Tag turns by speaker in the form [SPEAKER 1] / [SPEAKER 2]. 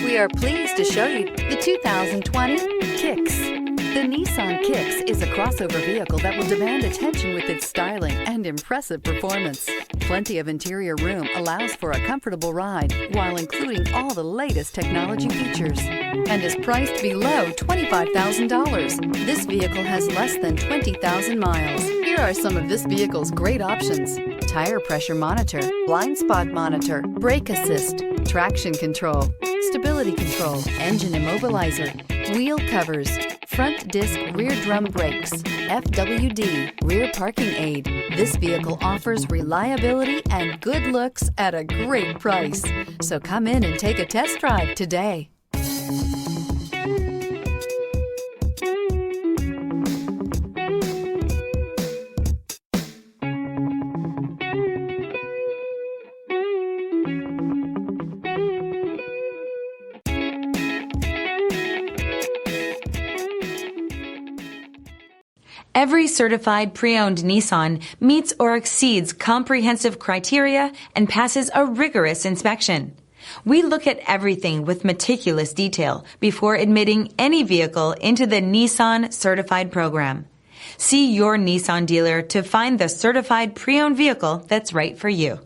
[SPEAKER 1] We are pleased to show you the 2020 Kicks. The Nissan Kicks is a crossover vehicle that will demand attention with its styling and impressive performance. Plenty of interior room allows for a comfortable ride while including all the latest technology features and is priced below $25,000. This vehicle has less than 20,000 miles. Here are some of this vehicle's great options: tire pressure monitor, blind spot monitor, brake assist, traction control, stability control, engine immobilizer, wheel covers, front disc rear drum brakes, FWD, rear parking aid. This vehicle offers reliability and good looks at a great price. So come in and take a test drive today.
[SPEAKER 2] Every certified pre-owned Nissan meets or exceeds comprehensive criteria and passes a rigorous inspection. We look at everything with meticulous detail before admitting any vehicle into the Nissan Certified program. See your Nissan dealer to find the certified pre-owned vehicle that's right for you.